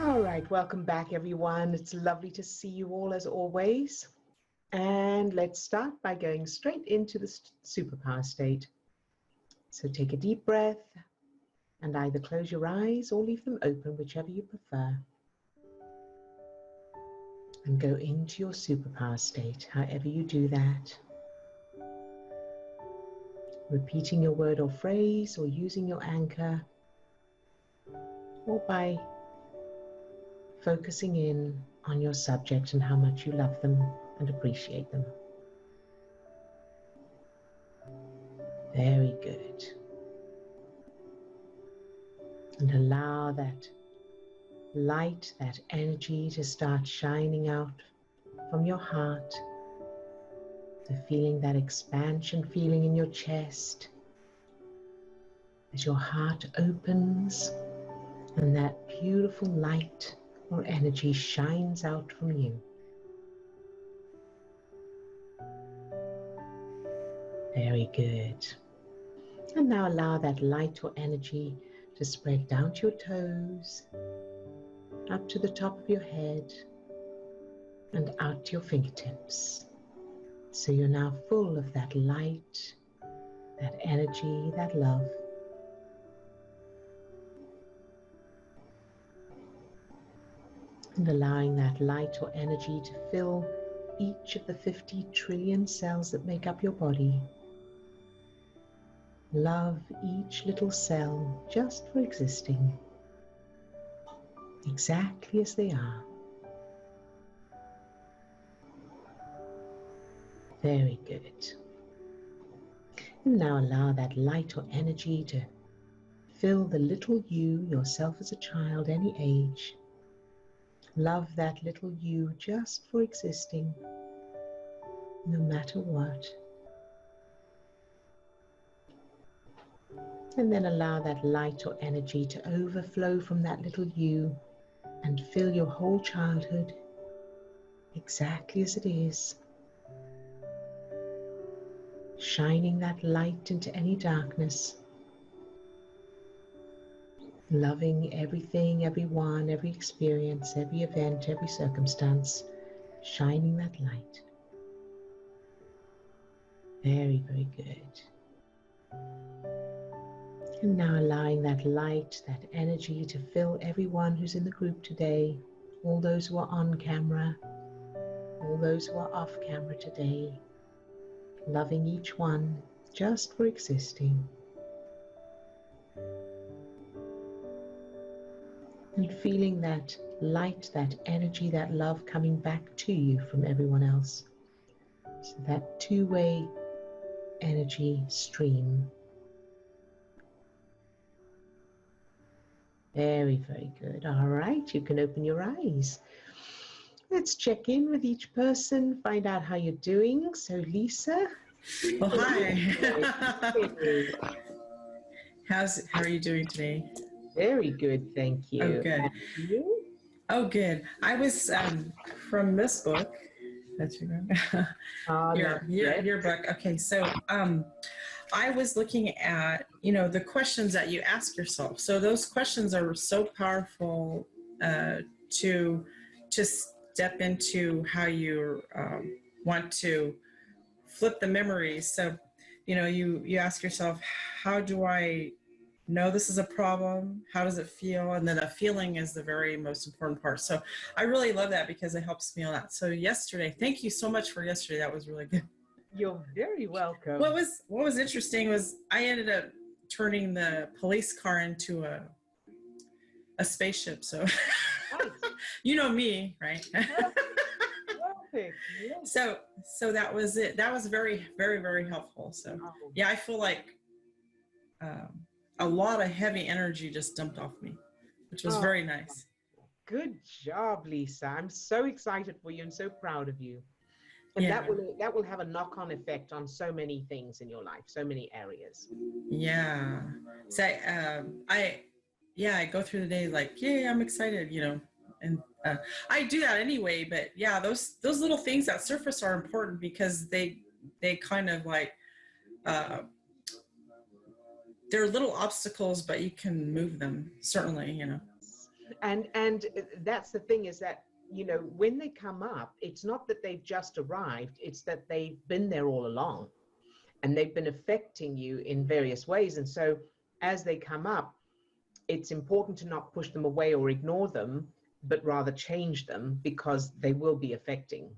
All right, welcome back, everyone. It's lovely to see you all as always. And let's start by going straight into the superpower state. So take a deep breath and either close your eyes or leave them open, whichever you prefer. And go into your superpower state, however you do that. Repeating your word or phrase, or using your anchor, or by focusing in on your subject and how much you love them and appreciate them. Very good. And allow that light, that energy to start shining out from your heart. So feeling that expansion feeling in your chest as your heart opens and that beautiful light or energy shines out from you. Very good. And now allow that light or energy to spread down to your toes, up to the top of your head, and out to your fingertips. So you're now full of that light, that energy, that love. And allowing that light or energy to fill each of the 50 trillion cells that make up your body. Love each little cell just for existing, exactly as they are. Very good. And now allow that light or energy to fill the little you, yourself as a child, any age. Love that little you just for existing, no matter what. And then allow that light or energy to overflow from that little you and fill your whole childhood exactly as it is. Shining that light into any darkness. Loving everything, everyone, every experience, every event, every circumstance. Shining that light. Very, very good. And now allowing that light, that energy to fill everyone who's in the group today, all those who are on camera, all those who are off camera today, loving each one just for existing. And feeling that light, that energy, that love coming back to you from everyone else. So that two-way energy stream. Very, very good. All right, you can open your eyes. Let's check in with each person, find out how you're doing. So Lisa. Well, hi. How are you doing today? Very good, thank you. Oh, good. And you? Oh, good. I was from this book. That's your book. Okay, so I was looking at the questions that you ask yourself. So those questions are so powerful to step into how you want to flip the memories. So you ask yourself, how do I know this is a problem? How does it feel? And then the feeling is the very most important part. So I really love that because it helps me a lot. So yesterday, thank you so much for yesterday. That was really good. You're very welcome. What was interesting was I ended up turning the police car into a spaceship. So Nice. You know me, right? Perfect. Yes. So that was it. That was very, very, very helpful. So yeah, I feel like a lot of heavy energy just dumped off me, which was very nice. Good job, Lisa. I'm so excited for you and so proud of you. And Yeah. that will have a knock-on effect on so many things in your life, so many areas. Yeah. So I go through the day like, yeah, I'm excited, and I do that anyway. But yeah, those little things that surface are important because they kind of like they're little obstacles, but you can move them certainly. And that's the thing, is that, you know, when they come up, it's not that they've just arrived, it's that they've been there all along, and they've been affecting you in various ways. And so as they come up, it's important to not push them away or ignore them, but rather change them, because they will be affecting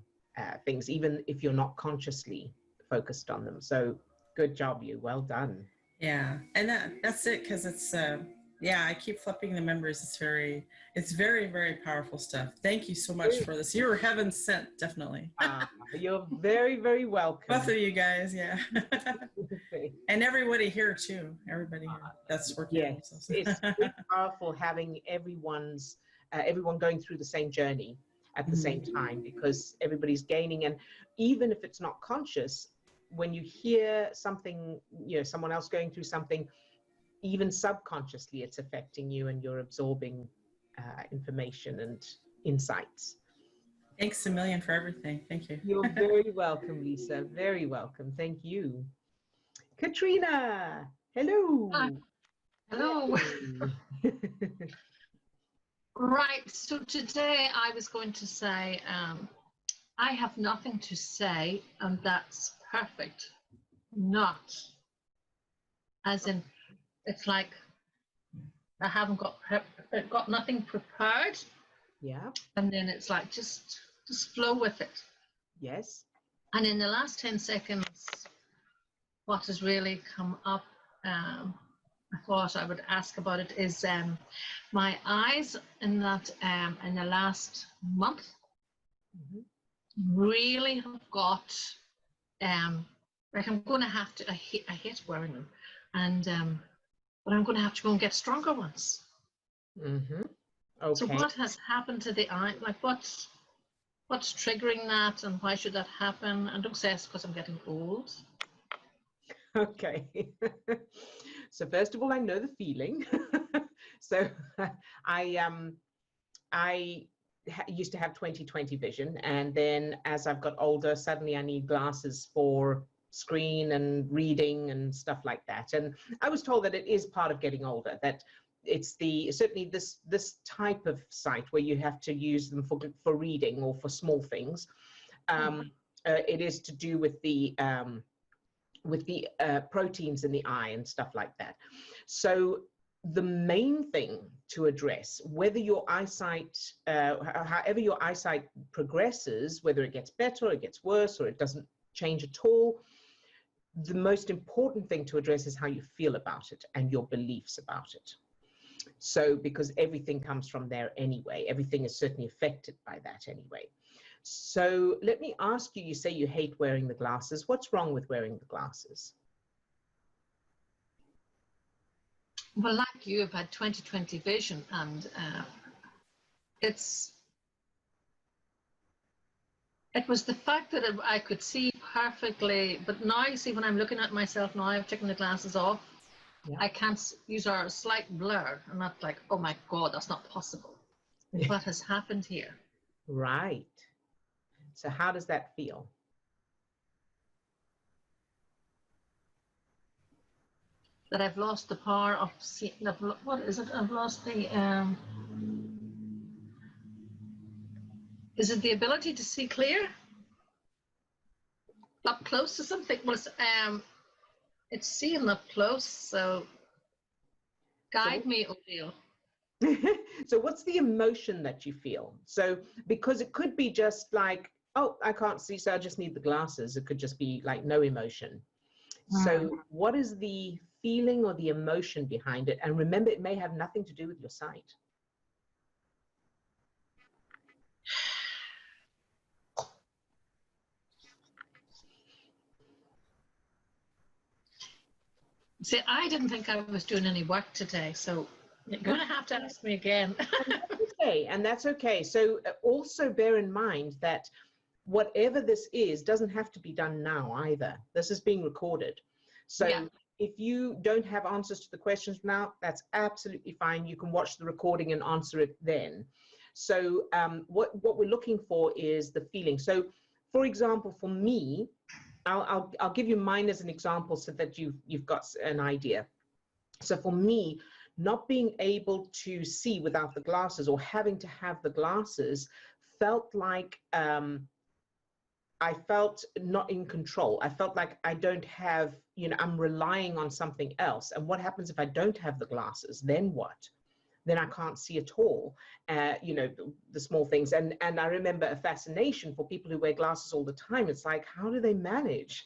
things, even if you're not consciously focused on them. So good job, you. Well done. Yeah, and that's it, because it's yeah, I keep flipping the members. It's very, very powerful stuff. Thank you so much for this. You were heaven sent, definitely. You're very, very welcome. Both of you guys, yeah. And everybody here too. Everybody here that's working. Yes, it's really powerful having everyone going through the same journey at the same time, because everybody's gaining. And even if it's not conscious, when you hear something, you know, someone else going through something, even subconsciously, it's affecting you, and you're absorbing information and insights. Thanks a million for everything. Thank you. You're very welcome, Lisa. Very welcome. Thank you. Katrina, hello. Hi. Hello. Right. So today I was going to say, I have nothing to say, and that's perfect. Not as in, it's like I haven't got nothing prepared. Yeah. And then it's like just flow with it. Yes. And in the last 10 seconds, what has really come up, I thought I would ask about it, is my eyes in that in the last month really have got like I'm going to have to. I hate wearing them, and but I'm going to have to go and get stronger ones. Okay. So what has happened to the eye? Like what's triggering that, and why should that happen? And don't say it's because I'm getting old. Okay. So first of all, I know the feeling. So I used to have 20/20 vision, and then as I've got older, suddenly I need glasses for screen and reading and stuff like that. And I was told that it is part of getting older, that it's certainly this type of sight where you have to use them for reading or for small things. It is to do with the proteins in the eye and stuff like that. So the main thing to address, whether your eyesight, however your eyesight progresses, whether it gets better or it gets worse or it doesn't change at all, the most important thing to address is how you feel about it and your beliefs about it. So, because everything comes from there anyway, everything is certainly affected by that anyway. So let me ask you, you say you hate wearing the glasses. What's wrong with wearing the glasses? Well, like you, I've had 20/20 vision, and it was the fact that I could see perfectly, but now you see when I'm looking at myself now, I've taken the glasses off. Yeah. I can't, use a slight blur. I'm not like, oh my God, that's not possible. What has happened here? Right. So how does that feel? That I've lost the power of seeing. What is it? I've lost the. Is it the ability to see clear? Up close to something? Well, it's seeing up close. So guide me, O'Neill. So what's the emotion that you feel? So because it could be just like, oh, I can't see, so I just need the glasses. It could just be like no emotion. So what is the feeling or the emotion behind it? And remember, it may have nothing to do with your sight. See, I didn't think I was doing any work today, so you're going to have to ask me again. Okay, and that's okay. So also bear in mind that whatever this is doesn't have to be done now either. This is being recorded. So yeah. If you don't have answers to the questions now, that's absolutely fine. You can watch the recording and answer it then. So what we're looking for is the feeling. So for example, for me, I'll give you mine as an example so that you've got an idea. So for me, not being able to see without the glasses, or having to have the glasses, felt like I felt not in control. I felt like I don't have, I'm relying on something else. And what happens if I don't have the glasses? Then what? Then I can't see at all, the small things. And I remember a fascination for people who wear glasses all the time. It's like, how do they manage?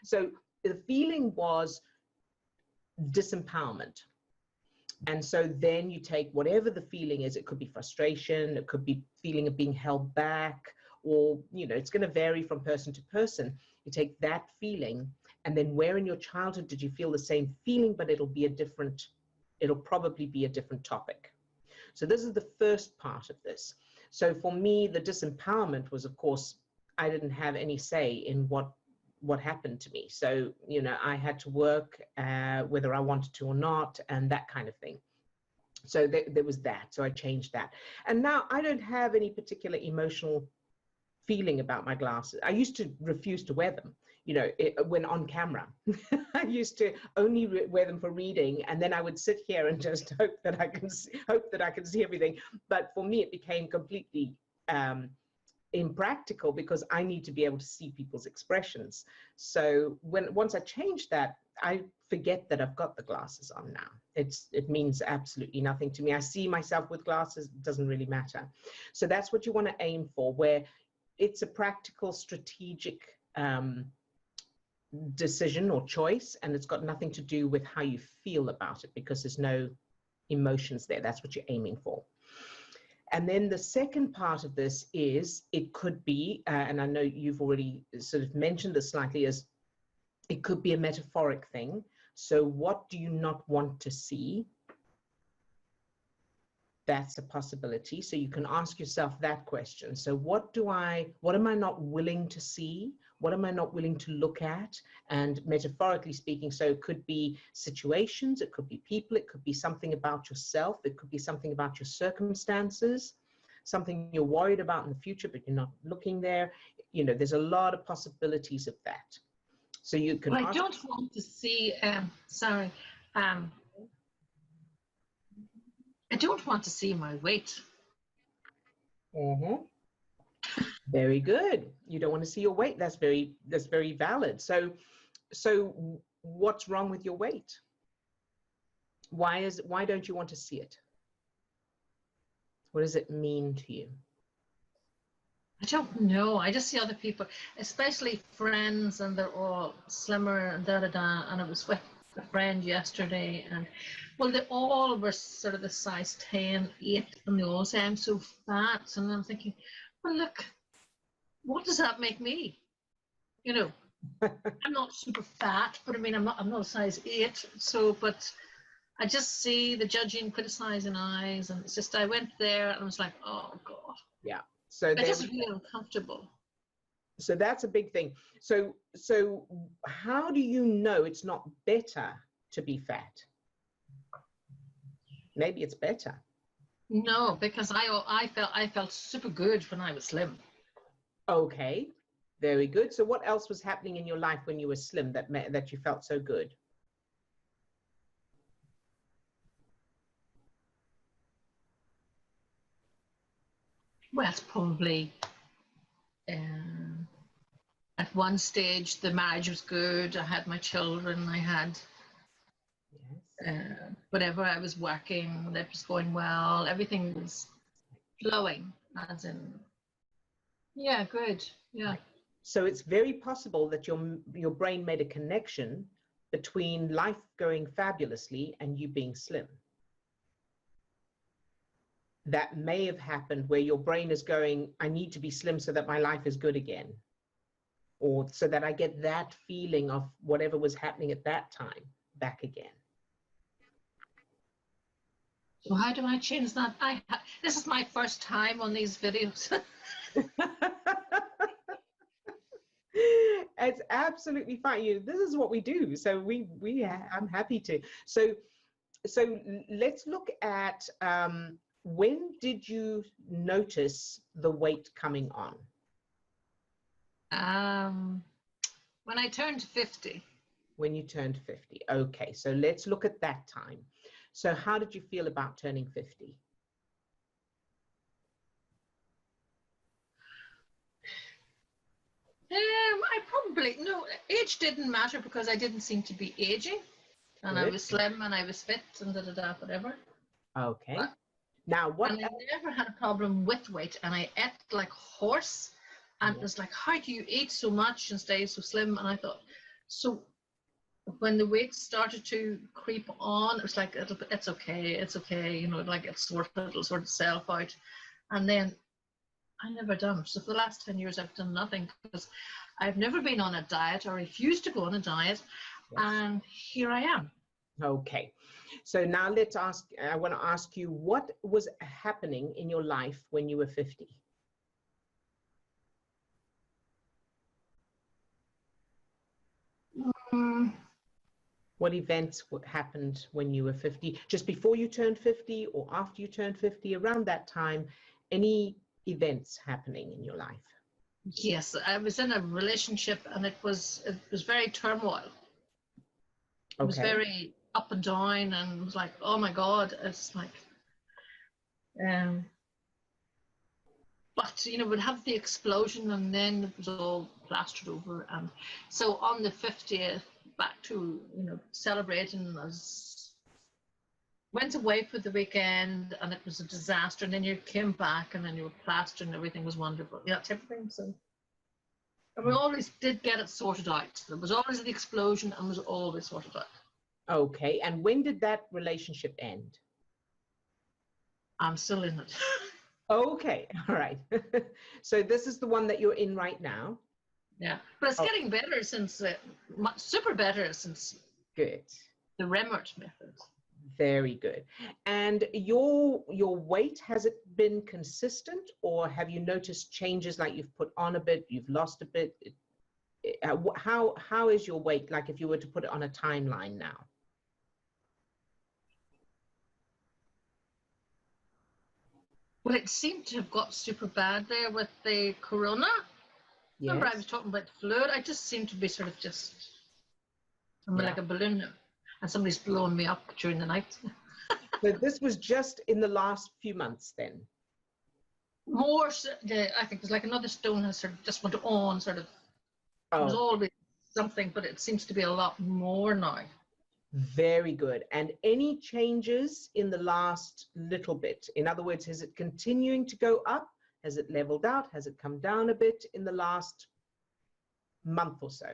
So the feeling was disempowerment. And so then you take whatever the feeling is. It could be frustration, it could be feeling of being held back, or, it's going to vary from person to person. You take that feeling, and then where in your childhood did you feel the same feeling, but it'll probably be a different topic. So this is the first part of this. So for me, the disempowerment was, of course, I didn't have any say in what happened to me. So, I had to work whether I wanted to or not, and that kind of thing. So there was that. So I changed that. And now I don't have any particular emotional feeling about my glasses. I used to refuse to wear them, when on camera. I used to only wear them for reading, and then I would sit here and just hope that I can see everything. But for me, it became completely impractical, because I need to be able to see people's expressions. So once I changed that, I forget that I've got the glasses on now. It means absolutely nothing to me. I see myself with glasses, it doesn't really matter. So that's what you want to aim for, where it's a practical, strategic decision or choice, and it's got nothing to do with how you feel about it, because there's no emotions there. That's what you're aiming for. And then the second part of this is, it could be, and I know you've already sort of mentioned this slightly, is it could be a metaphoric thing. So what do you not want to see? That's a possibility. So you can ask yourself that question. So what am I not willing to see? What am I not willing to look at? And metaphorically speaking, so it could be situations, it could be people, it could be something about yourself, it could be something about your circumstances, something you're worried about in the future, but you're not looking there. There's a lot of possibilities of that. So you can I don't want to see, I don't want to see my weight. Mm-hmm. Very good. You don't want to see your weight. That's very valid. So what's wrong with your weight? Why don't you want to see it? What does it mean to you? I don't know. I just see other people, especially friends, and they're all slimmer and da-da-da. And I was with a friend yesterday, and well, they all were sort of the size 10, 8, and they all say, I'm so fat. And I'm thinking, well, look, what does that make me? I'm not super fat, but I mean, I'm not a size 8. So, but I just see the judging, criticizing eyes, and it's just, I went there and I was like, oh God. Yeah. So I just feel uncomfortable. So that's a big thing. So how do you know it's not better to be fat? Maybe it's better. No, because I felt super good when I was slim. Okay, very good. So what else was happening in your life when you were slim that you felt so good? Well, it's probably at one stage the marriage was good. I had my children. I had whatever I was working, that was going well. Everything was flowing, as in, yeah, good, yeah. So it's very possible that your brain made a connection between life going fabulously and you being slim. That may have happened where your brain is going, I need to be slim so that my life is good again, or so that I get that feeling of whatever was happening at that time back again. So how do I change that? This is my first time on these videos. It's absolutely fine. This is what we do. So I'm happy to. So let's look at when did you notice the weight coming on? When I turned 50. When you turned 50. Okay, so let's look at that time. So how did you feel about turning 50? I probably, no, age didn't matter because I didn't seem to be aging. And I Good. was slim and I was fit and whatever. Okay. But, Now, what and I never had a problem with weight, and I ate like a horse. And it was like, how do you eat so much and stay so slim? And I thought, so when the weight started to creep on, it was like, it's okay, you know, like it'll sort itself out. And then I never done. So for the last 10 years, I've done nothing because I've never been on a diet or refused to go on a diet. Yes. And here I am. Okay. So now I want to ask you, what was happening in your life when you were 50? What events happened when you were 50? Just before you turned 50 or after you turned 50, around that time, any events happening in your life? Yes, I was in a relationship and it was very turmoil. It was very up and down, and it was like, oh my God, it's like, but you know, we'd have the explosion and then it was all plastered over. And so on the 50th, back to, you know, celebrating, I went away for the weekend and it was a disaster. And then you came back and then you were plastered and everything was wonderful. Yeah, type of thing. So and we always did get it sorted out. There was always the explosion and was always sorted out. Okay, and when did that relationship end? I'm still in it. Okay, all right. So this is the one that you're in right now? Yeah, but it's getting better since, super better since Good. the Remmert method. Very good. And your weight, has it been consistent, or have you noticed changes, like you've put on a bit, you've lost a bit? How is your weight, like if you were to put it on a timeline now? Well, it seemed to have got super bad there with the corona. Yes. Remember, I was talking about the fluid. I just seem to be sort of just, I'm like a balloon, and somebody's blowing me up during the night. So this was just in the last few months then? More, I think it was like another stone has sort of just went on, sort of. It was always something, but it seems to be a lot more now. Very good. And any changes in the last little bit? In other words, is it continuing to go up? Has it leveled out? Has it come down a bit in the last month or so?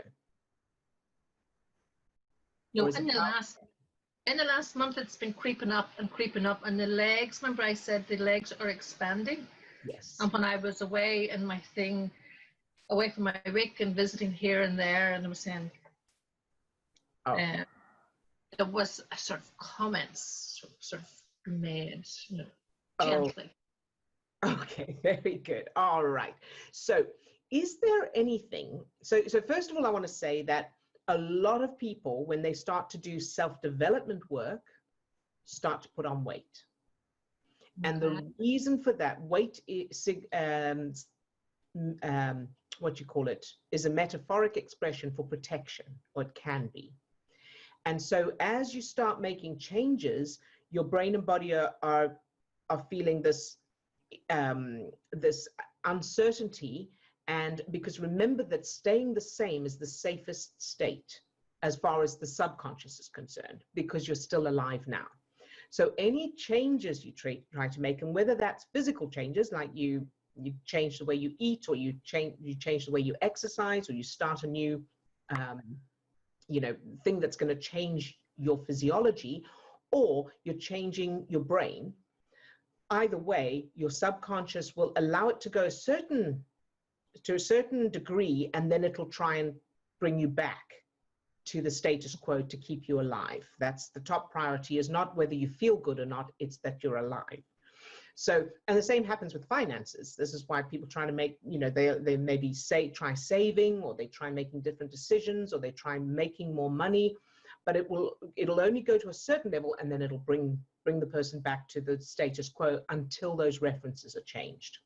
No, in the last month, it's been creeping up, and the legs, remember I said the legs are expanding? Yes. And when I was away in my thing, away from my week and visiting here and there, and I was saying, there was a sort of comments sort of made, you know, gently. Okay, very good. All right. So is there anything, so first of all, I want to say that a lot of people, when they start to do self-development work, start to put on weight. And the reason for that, weight is, what you call it, is a metaphoric expression for protection, or it can be. And so as you start making changes, your brain and body are feeling this, this uncertainty. And because remember that staying the same is the safest state as far as the subconscious is concerned, because you're still alive now. So any changes you try to make, and whether that's physical changes, like you change the way you eat, or you change the way you exercise, or you start a new you know, thing that's going to change your physiology, or you're changing your brain, either way, your subconscious will allow it to go to a certain degree, and then it'll try and bring you back to the status quo to keep you alive. That's the top priority, is not whether you feel good or not, it's that you're alive. So, and the same happens with finances. This is why people try to make, you know, they maybe try saving, or they try making different decisions, or they try making more money, but it'll only go to a certain level, and then it'll bring the person back to the status quo until those references are changed,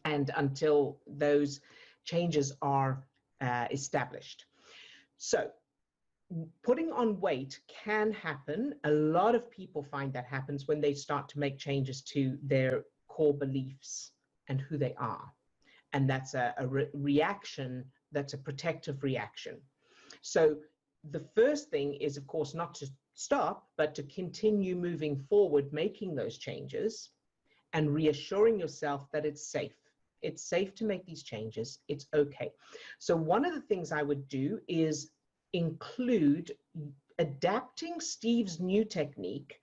and until those changes are established. So putting on weight can happen. A lot of people find that happens when they start to make changes to their core beliefs and who they are. And that's a reaction, that's a protective reaction. So the first thing is, of course, not to stop, but to continue moving forward, making those changes and reassuring yourself that it's safe. It's safe to make these changes. It's okay. So one of the things I would do is include adapting Steve's new technique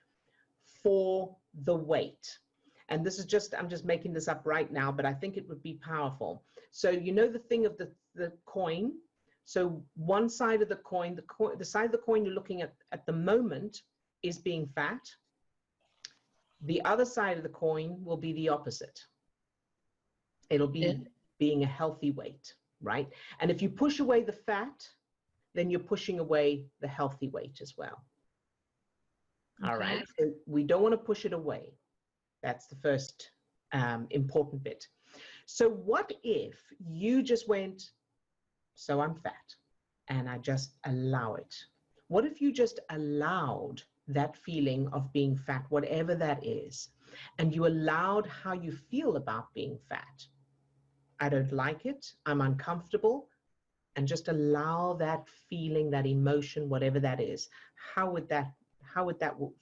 for the weight. And this is just, I'm just making this up right now, but I think it would be powerful. So you know the thing of the coin? So one side of the coin, the side of the coin you're looking at the moment is being fat. The other side of the coin will be the opposite. It'll be being a healthy weight, right? And if you push away the fat, then you're pushing away the healthy weight as well. Okay. All right, so we don't want to push it away. That's the first important bit. So what if you just went, so I'm fat, and I just allow it? What if you just allowed that feeling of being fat, whatever that is, and you allowed how you feel about being fat? I don't like it, I'm uncomfortable, and just allow that feeling, that emotion, whatever that is. How would that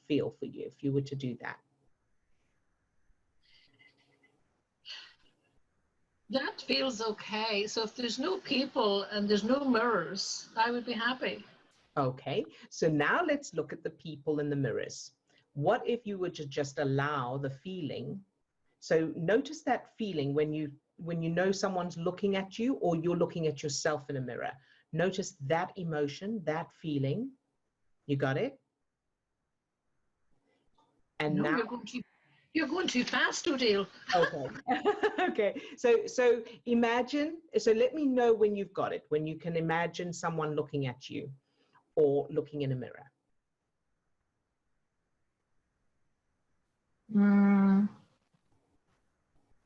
feel for you if you were to do that? That feels okay. So if there's no people and there's no mirrors, I would be happy. Okay, so now let's look at the people in the mirrors. What if you were to just allow the feeling? So notice that feeling when you know someone's looking at you or you're looking at yourself in a mirror. Notice that emotion, that feeling. You got it? And no, now you're going too fast, Odile. Okay. Okay. So imagine, so let me know when you've got it, when you can imagine someone looking at you or looking in a mirror.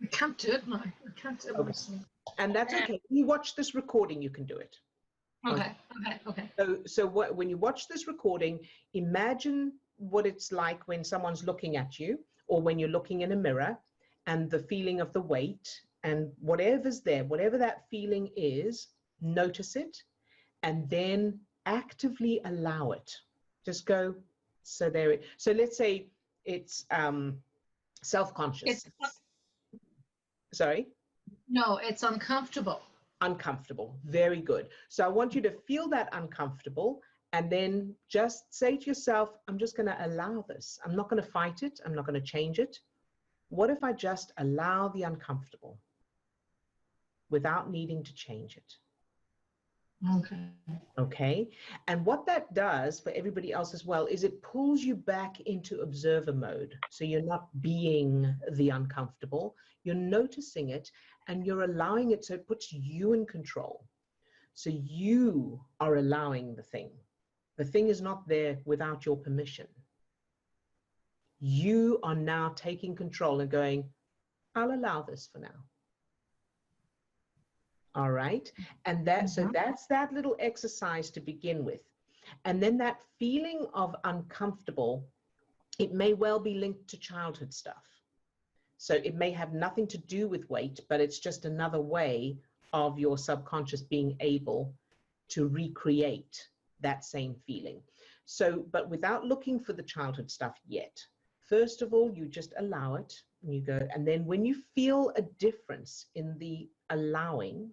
I can't do it now. I can't do it. Okay. And that's okay. When you watch this recording, you can do it. Okay. So when you watch this recording, imagine what it's like when someone's looking at you or when you're looking in a mirror, and the feeling of the weight and whatever's there, whatever that feeling is, notice it and then actively allow it. Just go, so there it, so let's say it's self-conscious. Sorry? No, it's uncomfortable. Uncomfortable. Very good. So I want you to feel that uncomfortable and then just say to yourself, I'm just going to allow this. I'm not going to fight it. I'm not going to change it. What if I just allow the uncomfortable without needing to change it? Okay. Okay. And what that does for everybody else as well is it pulls you back into observer mode. So you're not being the uncomfortable, you're noticing it and you're allowing it. So it puts you in control. So you are allowing the thing. The thing is not there without your permission. You are now taking control and going, I'll allow this for now. All right. And so that's that little exercise to begin with. And then that feeling of uncomfortable, it may well be linked to childhood stuff. So it may have nothing to do with weight, but it's just another way of your subconscious being able to recreate that same feeling. So, but without looking for the childhood stuff yet, first of all, you just allow it and you go. And then when you feel a difference in the allowing,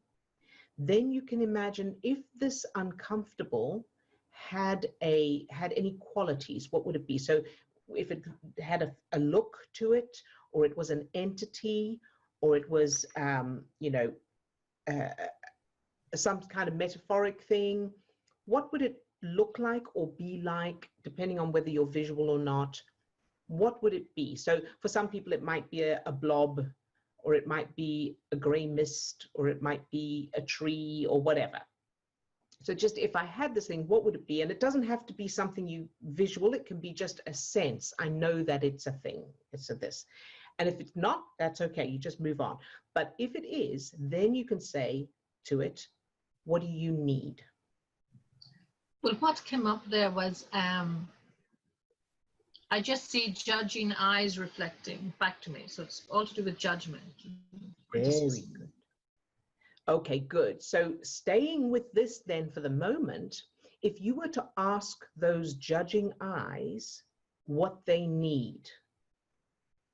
then you can imagine if this uncomfortable had any qualities, what would it be? So if it had a look to it, or it was an entity, or it was, some kind of metaphoric thing, what would it look like or be like, depending on whether you're visual or not? What would it be? So for some people, it might be a blob, or it might be a gray mist, or it might be a tree, or whatever. So just if I had this thing, what would it be? And it doesn't have to be something visual. It can be just a sense. I know that it's a thing. It's a this. And if it's not, that's okay. You just move on. But if it is, then you can say to it, what do you need? Well, what came up there was I just see judging eyes reflecting back to me. So it's all to do with judgment. Very good. Okay, good. So staying with this then for the moment, if you were to ask those judging eyes what they need,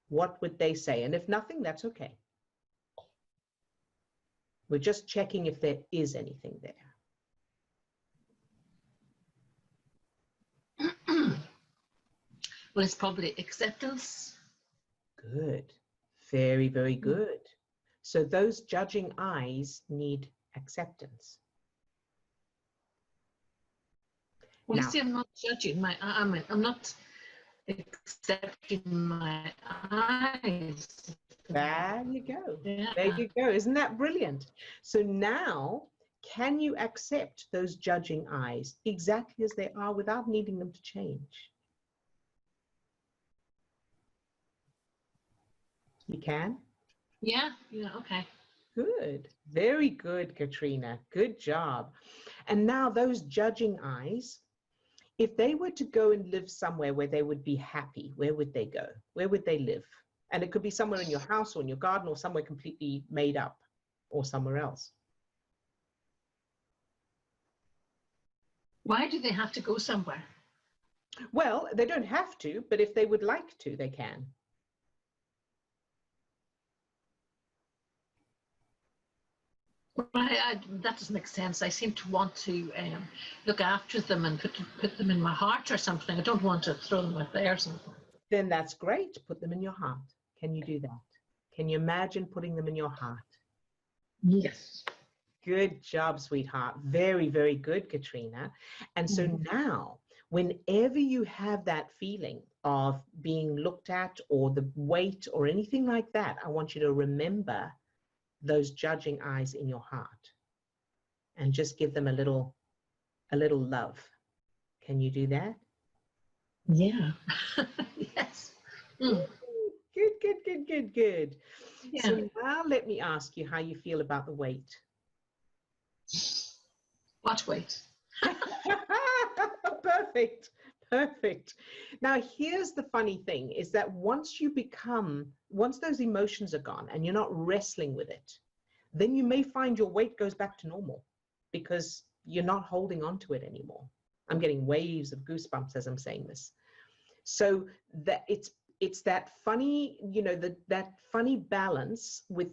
what would they say? And if nothing, that's okay. We're just checking if there is anything there. Well, it's probably acceptance. Good. Very, very good. So those judging eyes need acceptance. Well, Now, you see, I'm not judging my. I'm not accepting my eyes. there you go. Yeah. There you go. Isn't that brilliant? So now, can you accept those judging eyes exactly as they are without needing them to change? You can? Yeah. Okay. Good. Very good, Katrina. Good job. And now those judging eyes, if they were to go and live somewhere where they would be happy, where would they go? Where would they live? And it could be somewhere in your house or in your garden or somewhere completely made up or somewhere else. Why do they have to go somewhere? Well, they don't have to, but if they would like to, they can. That doesn't make sense. I seem to want to look after them and put them in my heart or something. I don't want to throw them out there or something. Then that's great. Put them in your heart. Can you do that? Can you imagine putting them in your heart? Yes. Good job, sweetheart. Very, very good, Katrina. And so now, whenever you have that feeling of being looked at or the weight or anything like that, I want you to remember those judging eyes in your heart and just give them a little love. Can you do that? Yeah. Yes. Mm. Good, good, good, good, good. Yeah. So now let me ask you how you feel about the weight. What weight? Perfect, perfect. Now here's the funny thing is that once those emotions are gone and you're not wrestling with it, then you may find your weight goes back to normal because you're not holding on to it anymore. I'm getting waves of goosebumps as I'm saying this. So that it's that funny, that funny balance with,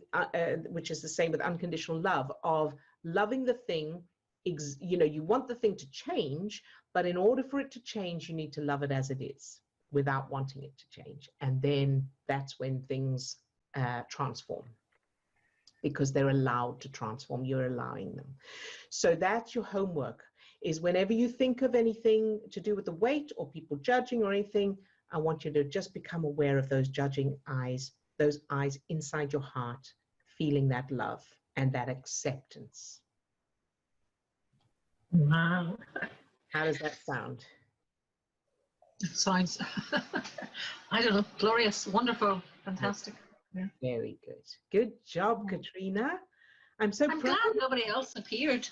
which is the same with unconditional love, of loving the thing. You want the thing to change, but in order for it to change, you need to love it as it is without wanting it to change. And then that's when things transform, because they're allowed to transform. You're allowing them. So that's your homework, is whenever you think of anything to do with the weight or people judging or anything, I want you to just become aware of those judging eyes, those eyes inside your heart, feeling that love and that acceptance. Wow. How does that sound? It sounds, I don't know, glorious, wonderful, fantastic. Yeah. Very good. Good job, Katrina. I'm so proud. Glad nobody else appeared.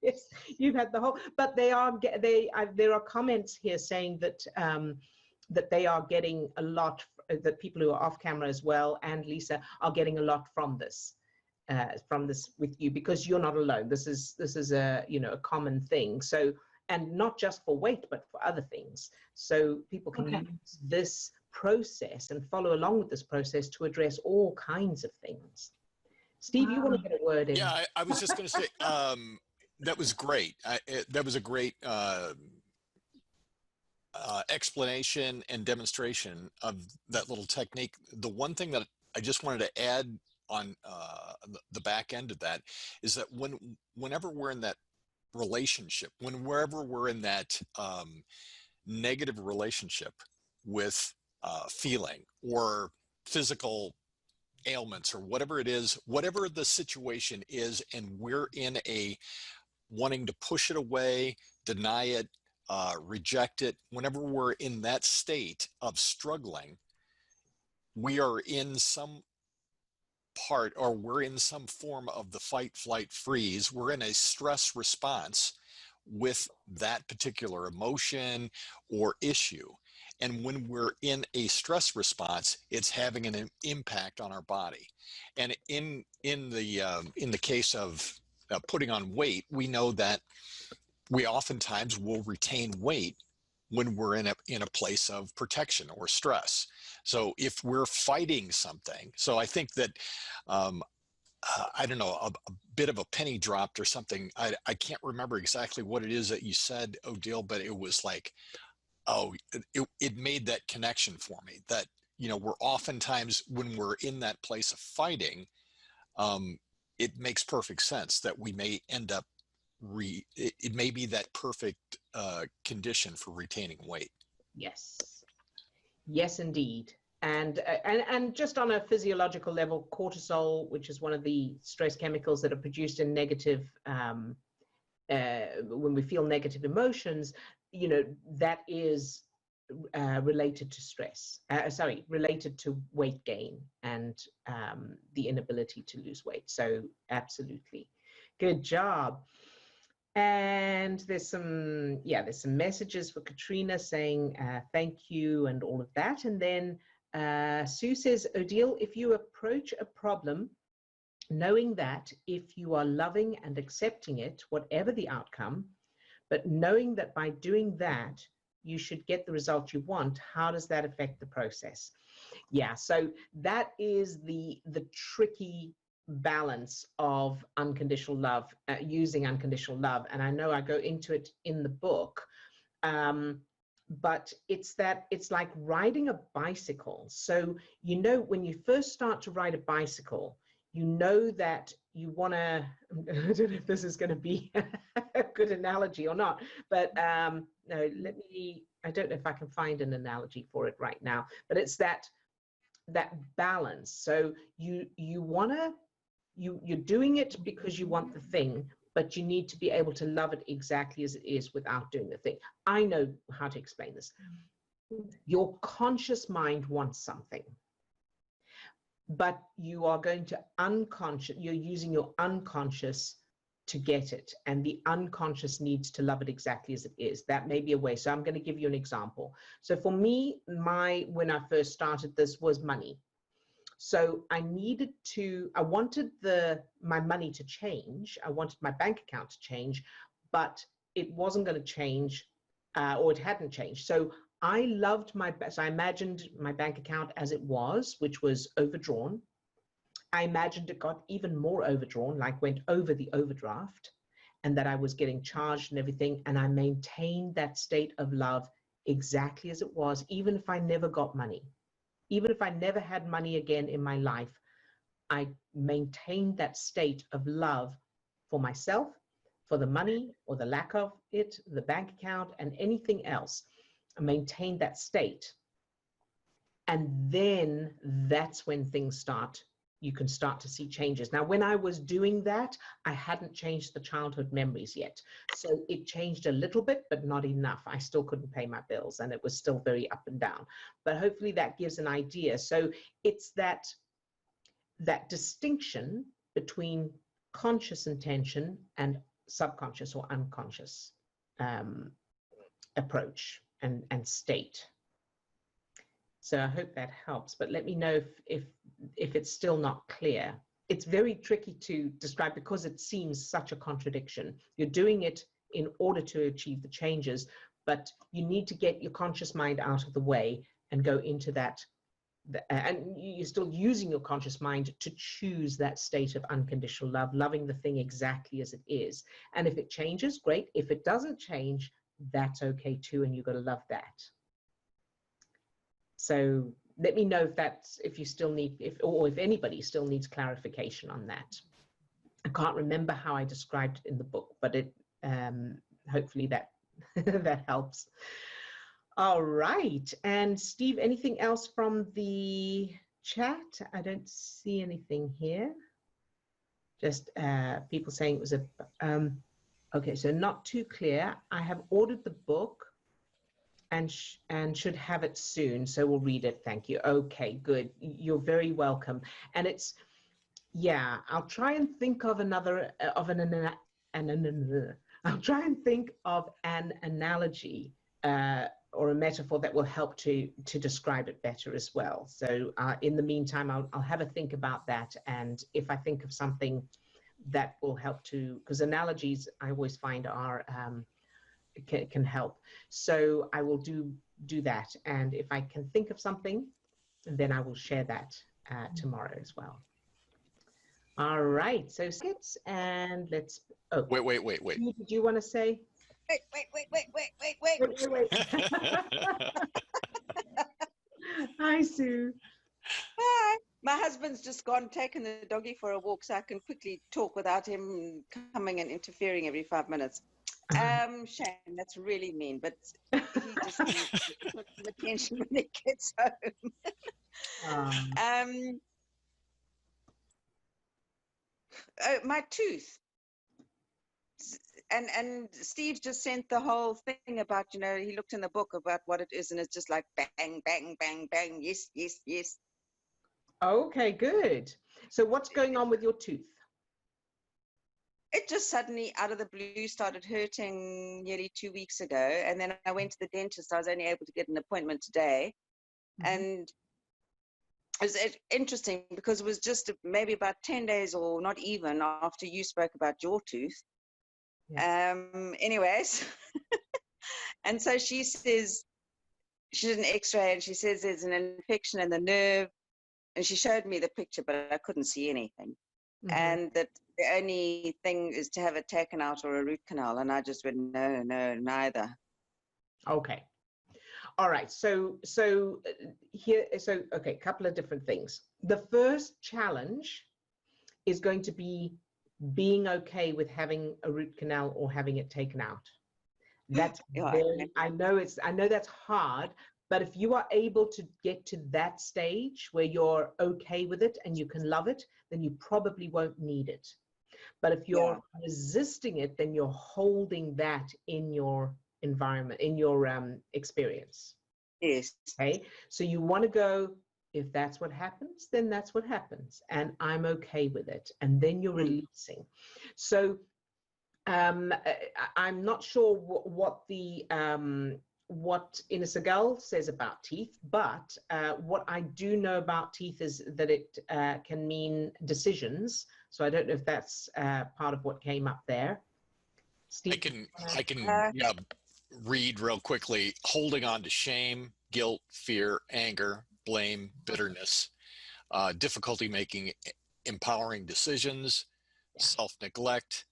Yes, you've had the whole, but there are comments here saying that that they are getting a lot, that people who are off camera as well, and Lisa, are getting a lot from this with you, because you're not alone. This is a a common thing. So, and not just for weight, but for other things. So people can use this process and follow along with this process to address all kinds of things. Steve, you want to get a word in? Yeah, I was just going to say, that was great. That was a great explanation and demonstration of that little technique. The one thing that I just wanted to add on the back end of that is that whenever we're in that relationship, wherever we're in that negative relationship with feeling or physical ailments or whatever it is, whatever the situation is, and we're in a wanting to push it away, deny it, reject it, whenever we're in that state of struggling, we are in some part, or we're in some form of the fight, flight, freeze. We're in a stress response with that particular emotion or issue. And when we're in a stress response, it's having an impact on our body. And in the case of putting on weight, we know that we oftentimes will retain weight when we're in a place of protection or stress. So if we're fighting something, so I think that I don't know, a bit of a penny dropped or something. I can't remember exactly what it is that you said, Odile, but it was like, oh, it made that connection for me that, we're oftentimes when we're in that place of fighting, it makes perfect sense that we may end up it may be that perfect condition for retaining weight. Yes. Yes, indeed. And just on a physiological level, cortisol, which is one of the stress chemicals that are produced in negative, when we feel negative emotions, that is related to stress, related to weight gain and the inability to lose weight. So absolutely. Good job. And there's some messages for Katrina saying thank you and all of that. And then Sue says, Odile, if you approach a problem, knowing that if you are loving and accepting it, whatever the outcome, but knowing that by doing that, you should get the result you want, how does that affect the process? Yeah, so that is the tricky balance of unconditional love, using unconditional love. And I know I go into it in the book, but it's like riding a bicycle. So, when you first start to ride a bicycle, that you want to, I don't know if this is going to be a good analogy or not, but no, I don't know if I can find an analogy for it right now, but it's that balance. So you're doing it because you want the thing, but you need to be able to love it exactly as it is without doing the thing. I know how to explain this. Your conscious mind wants something, but you are going to you're using your unconscious to get it. And the unconscious needs to love it exactly as it is. That may be a way. So I'm going to give you an example. So for me, when I first started this was money. So I wanted my money to change. I wanted my bank account to change, but it wasn't going to change, or it hadn't changed. So I imagined my bank account as it was, which was overdrawn. I imagined it got even more overdrawn, like went over the overdraft, and that I was getting charged and everything. And I maintained that state of love exactly as it was, even if I never got money. Even if I never had money again in my life, I maintained that state of love for myself, for the money or the lack of it, the bank account, and anything else. I maintained that state. And then that's when you can start to see changes. Now, when I was doing that, I hadn't changed the childhood memories yet. So it changed a little bit, but not enough. I still couldn't pay my bills and it was still very up and down. But hopefully that gives an idea. So it's that distinction between conscious intention and subconscious or unconscious approach and state. So I hope that helps, but let me know if it's still not clear. It's very tricky to describe because it seems such a contradiction. You're doing it in order to achieve the changes, but you need to get your conscious mind out of the way and go into that. And you're still using your conscious mind to choose that state of unconditional love, loving the thing exactly as it is. And if it changes, great. If it doesn't change, that's okay too, and you've got to love that. So let me know if you still need, if anybody still needs clarification on that. I can't remember how I described it in the book, but hopefully that that helps. All right, and Steve, anything else from the chat? I don't see anything here. Just people saying it was okay, so not too clear. I have ordered the book and should have it soon, so we'll read it. Thank you. Okay, good. You're very welcome. And Yeah, I'll try and think of another I'll try and think of an analogy or a metaphor that will help to describe it better as well. So in the meantime, I'll have a think about that, and if I think of something that will help to, because analogies I always find are can help. So I will do that, and if I can think of something, then I will share that tomorrow as well. All right, so skits, and let's. Oh, Wait. Did you want to say? Wait. Hi, Sue. Hi. My husband's just gone taken the doggy for a walk, so I can quickly talk without him coming and interfering every 5 minutes. Shane, that's really mean, but he just needs some attention when he gets home. My tooth. And Steve just sent the whole thing about, he looked in the book about what it is, and it's just like bang, bang, bang, bang, yes, yes, yes. Okay, good. So what's going on with your tooth? It just suddenly, out of the blue, started hurting nearly 2 weeks ago. And then I went to the dentist. I was only able to get an appointment today. Mm-hmm. And it was interesting because it was just maybe about 10 days or not even after you spoke about your tooth. Yes. Anyways, and so she says, she did an x-ray and she says there's an infection in the nerve. And she showed me the picture, but I couldn't see anything. Mm-hmm. And that the only thing is to have it taken out or a root canal. And I just went, no, neither. Okay. All right. So okay, a couple of different things. The first challenge is going to be being okay with having a root canal or having it taken out. That's I know that's hard, but if you are able to get to that stage where you're okay with it and you can love it, then you probably won't need it. But if you're resisting it, then you're holding that in your environment, in your experience. Yes. Okay. So you want to go, if that's what happens, then that's what happens. And I'm okay with it. And then you're releasing. So I'm not sure what Inna Segal says about teeth, but what I do know about teeth is that it can mean decisions. So I don't know if that's part of what came up there. Steve? I can read real quickly. Holding on to shame, guilt, fear, anger, blame, bitterness, difficulty making empowering decisions, self-neglect,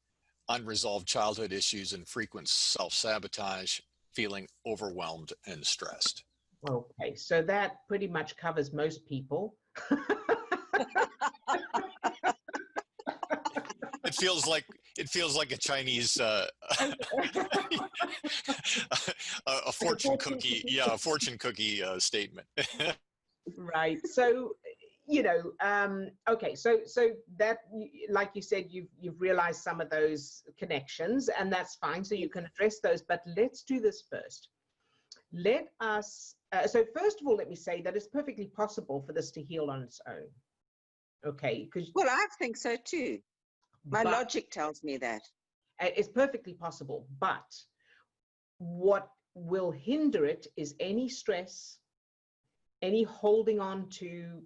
unresolved childhood issues, and frequent self-sabotage, feeling overwhelmed and stressed. Okay, so that pretty much covers most people. It feels like a Chinese a fortune cookie, a fortune cookie statement. Right. So okay, so that, like you said, you've realized some of those connections, and that's fine, so you can address those, but let's do this first. Let us so first of all, let me say that it's perfectly possible for this to heal on its own. Okay, because I think so too. My logic tells me that it's perfectly possible, but what will hinder it is any stress, any holding on to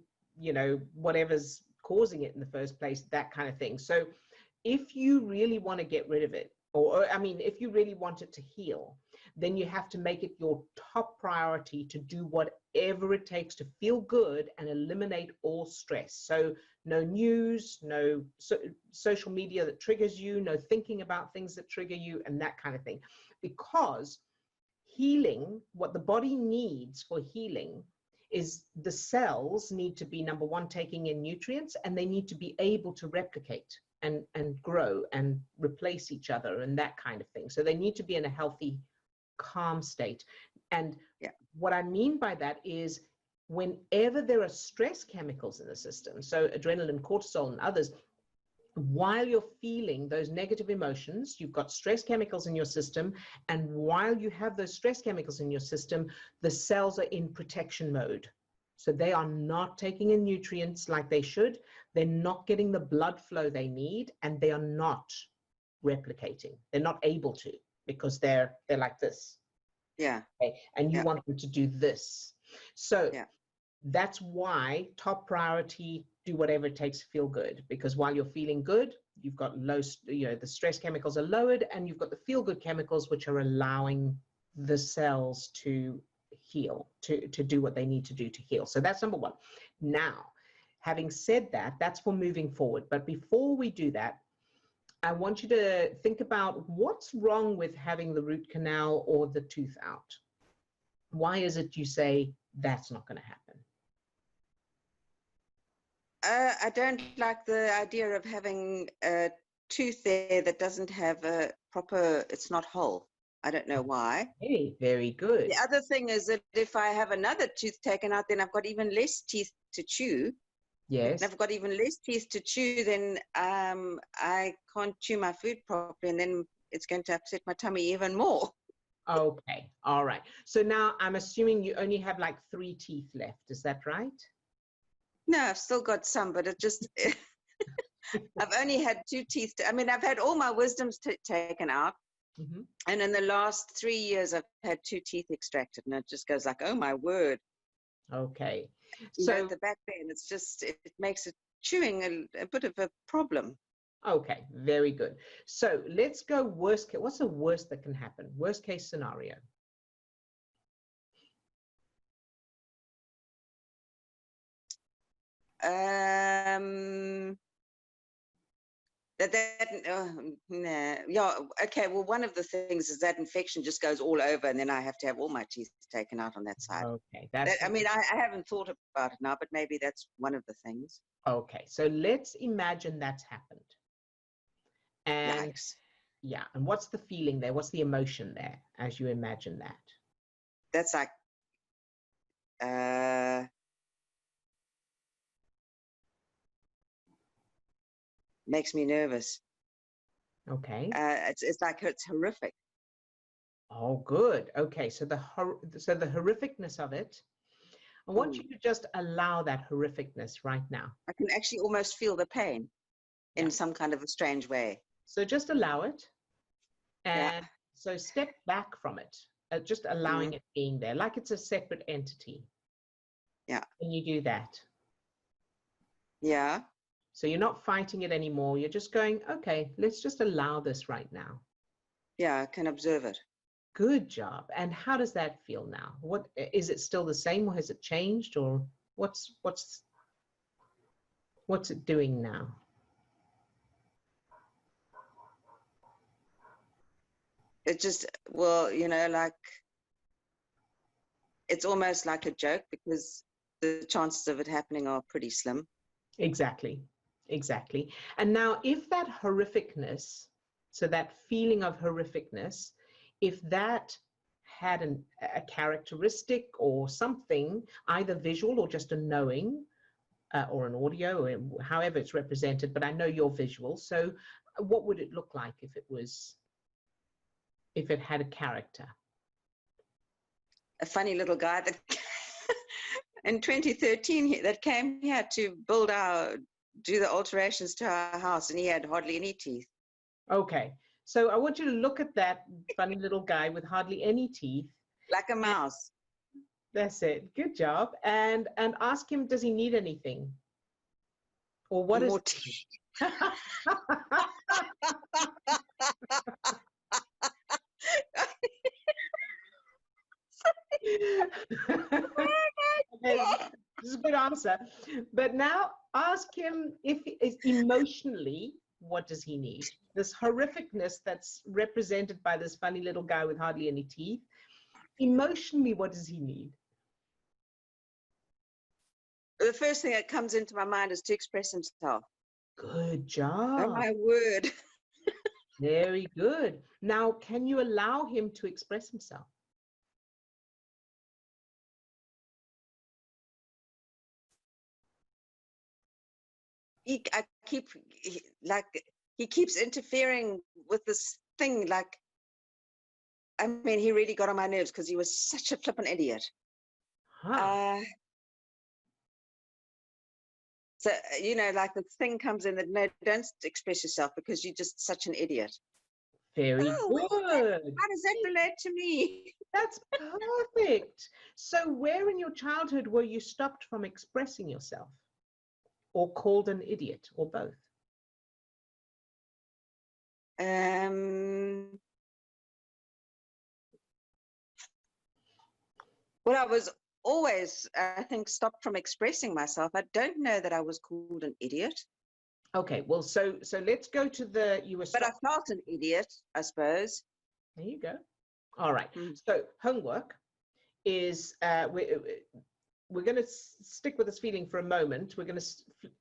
whatever's causing it in the first place, that kind of thing. So if you really want to get rid of it, or if you really want it to heal, then you have to make it your top priority to do whatever it takes to feel good and eliminate all stress. So no news, no social media that triggers you, no thinking about things that trigger you, and that kind of thing. Because healing, what the body needs for healing is the cells need to be, number one, taking in nutrients, and they need to be able to replicate and grow and replace each other and that kind of thing. So they need to be in a healthy, calm state. And what I mean by that is whenever there are stress chemicals in the system, so adrenaline, cortisol, and others, while you're feeling those negative emotions, you've got stress chemicals in your system, and while you have those stress chemicals in your system, the cells are in protection mode. So they are not taking in nutrients like they should. They're not getting the blood flow they need, and they are not replicating. They're not able to, because they're like this. Yeah. Okay? And you Yeah. want them to do this. So Yeah. that's why top priority, do whatever it takes to feel good, because while you're feeling good, you've got low, the stress chemicals are lowered, and you've got the feel good chemicals, which are allowing the cells to heal, to do what they need to do to heal. So that's number one. Now, having said that, that's for moving forward. But before we do that, I want you to think about what's wrong with having the root canal or the tooth out. Why is it you say that's not going to happen? I don't like the idea of having a tooth there that doesn't have a proper, it's not whole. I don't know why. Hey, very good. The other thing is that if I have another tooth taken out, then I've got even less teeth to chew. Yes. And I've got even less teeth to chew, then I can't chew my food properly, and then it's going to upset my tummy even more. Okay. All right. So now I'm assuming you only have like 3 teeth left. Is that right? No, I've still got some, but it just, I've only had 2 teeth. I mean, I've had all my wisdoms taken out. Mm-hmm. And in the last 3 years, I've had 2 teeth extracted, and it just goes like, oh my word. Okay. So the back pain, it's just, it makes it chewing a bit of a problem. Okay, very good. So let's go worst case. What's the worst that can happen? Worst case scenario. Nah. Yeah, okay, well, one of the things is that infection just goes all over, and then I have to have all my teeth taken out on that side. Okay, that's I mean, I haven't thought about it now, but maybe that's one of the things. okay. So let's imagine that's happened. And Yikes. yeah, and what's the feeling there? What's the emotion there as you imagine that? That's like, makes me nervous. Okay. It's like, it's horrific. Oh, good. Okay, so the horrificness of it, I want you to just allow that horrificness right now. I can actually almost feel the pain in some kind of a strange way. So just allow it. And so step back from it, just allowing it being there, like it's a separate entity. Yeah. Can you do that? Yeah. So you're not fighting it anymore. You're just going, okay, let's just allow this right now. Yeah, I can observe it. Good job. And how does that feel now? What is it still the same, or has it changed, or what's it doing now? It just, well, you know, like, it's almost like a joke, because the chances of it happening are pretty slim. Exactly. Exactly. And now if that horrificness, so that feeling of horrificness, if that had a characteristic or something, either visual or just a knowing, or an audio, or however it's represented, but I know you're visual. So what would it look like if it had a character? A funny little guy that in 2013 that came here to do the alterations to our house, and he had hardly any teeth. Okay, so I want you to look at that funny little guy with hardly any teeth. Like a mouse. That's it. Good job. And ask him, does he need anything? Or what more is teeth? Okay, this is a good answer. But now ask him if emotionally, what does he need? This horrificness that's represented by this funny little guy with hardly any teeth. Emotionally, what does he need? The first thing that comes into my mind is to express himself. Good job. Oh my word. Very good. Now, can you allow him to express himself? He keeps interfering with this thing. Like, I mean, he really got on my nerves because he was such a flippin' idiot. Huh. So, like the thing comes in that, no, don't express yourself because you're just such an idiot. Very Oh, good. how does that relate to me? That's perfect. So where in your childhood were you stopped from expressing yourself or called an idiot or both? Well, I was always, I think, stopped from expressing myself. I don't know that I was called an idiot. Okay, well, so let's go to But I felt an idiot, I suppose. There you go. All right. So homework is, we're going to stick with this feeling for a moment. We're going to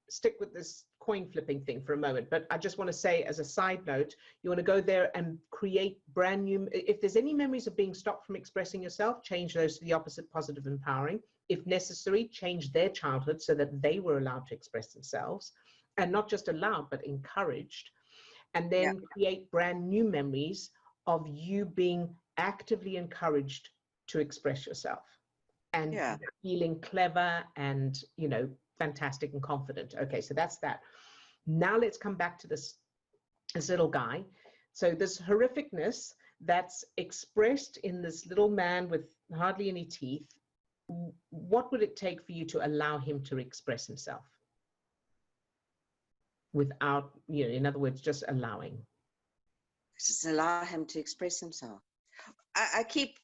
stick with this coin flipping thing for a moment. But I just want to say, as a side note, you want to go there and create brand new, if there's any memories of being stopped from expressing yourself, change those to the opposite, positive, empowering. If necessary, change their childhood so that they were allowed to express themselves, and not just allowed, but encouraged. And then create brand new memories of you being actively encouraged to express yourself and feeling clever and, fantastic and confident. Okay, so that's that. Now let's come back to this little guy. So this horrificness that's expressed in this little man with hardly any teeth, what would it take for you to allow him to express himself? Without, in other words, just allowing. Just allow him to express himself. I keep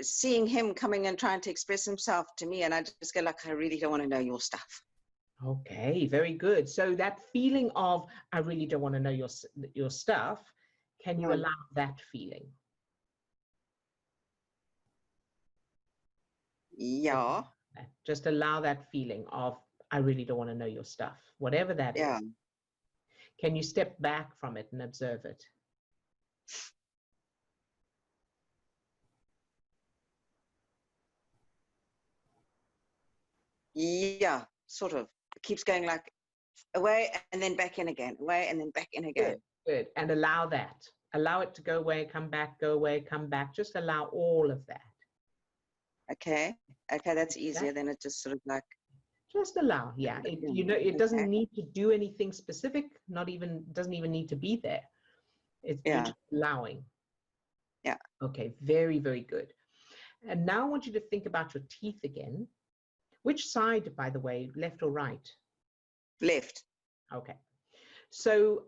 seeing him coming and trying to express himself to me, and I just go like, I really don't want to know your stuff. Okay, very good. So that feeling of, I really don't want to know your stuff, can you allow that feeling? Yeah. Just allow that feeling of, I really don't want to know your stuff, whatever that is. Can you step back from it and observe it? Yeah, sort of. It keeps going like away and then back in again, away and then back in again. Good. And allow that. Allow it to go away, come back, go away, come back. Just allow all of that. Okay, that's easier. Then it just sort of like. Just allow, it doesn't need to do anything specific, doesn't even need to be there. It's just allowing. Yeah. Okay, very, very good. And now I want you to think about your teeth again. Which side, by the way, left or right? Left. Okay. So,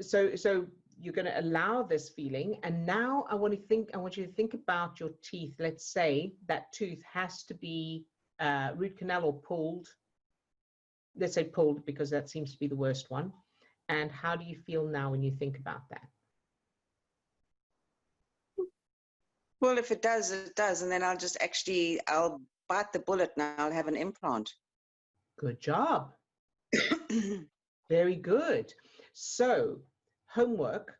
so you're going to allow this feeling, and now I want you to think about your teeth. Let's say that tooth has to be root canal or pulled. Let's say pulled, because that seems to be the worst one. And how do you feel now when you think about that? Well, if it does, it does. And then I'll bite the bullet and I'll have an implant. Good job. Very good. So homework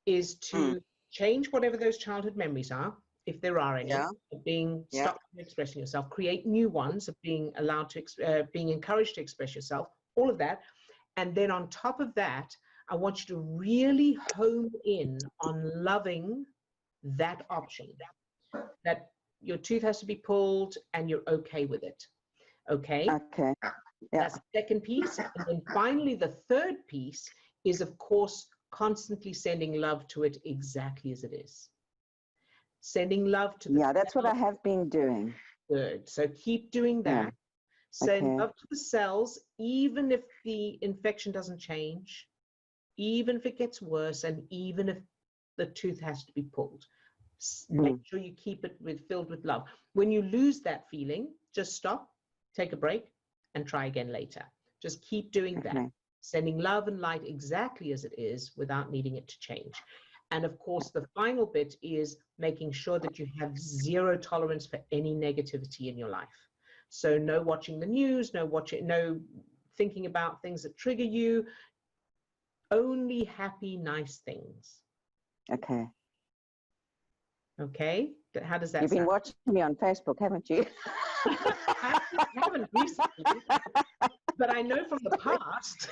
is to change whatever those childhood memories are, if there are any, of being stopped from expressing yourself, create new ones of being allowed to, being encouraged to express yourself, all of that. And then on top of that, I want you to really hone in on loving that option, that your tooth has to be pulled and you're okay with it. Okay? Okay. Yeah. That's the second piece. And then finally, the third piece is, of course, constantly sending love to it exactly as it is. Sending love to the cells. That's what I have been doing. Good. So keep doing that. Send love to the cells, even if the infection doesn't change, even if it gets worse, and even if the tooth has to be pulled. Make sure you keep it filled with love. When you lose that feeling, just stop, take a break, and try again later. Just keep doing that. Sending love and light exactly as it is without needing it to change. And of course, the final bit is making sure that you have zero tolerance for any negativity in your life. So no watching the news, no thinking about things that trigger you, only happy, nice things. Okay. Okay, how does that You've been watching me on Facebook, haven't you? I haven't recently, but I know from the past.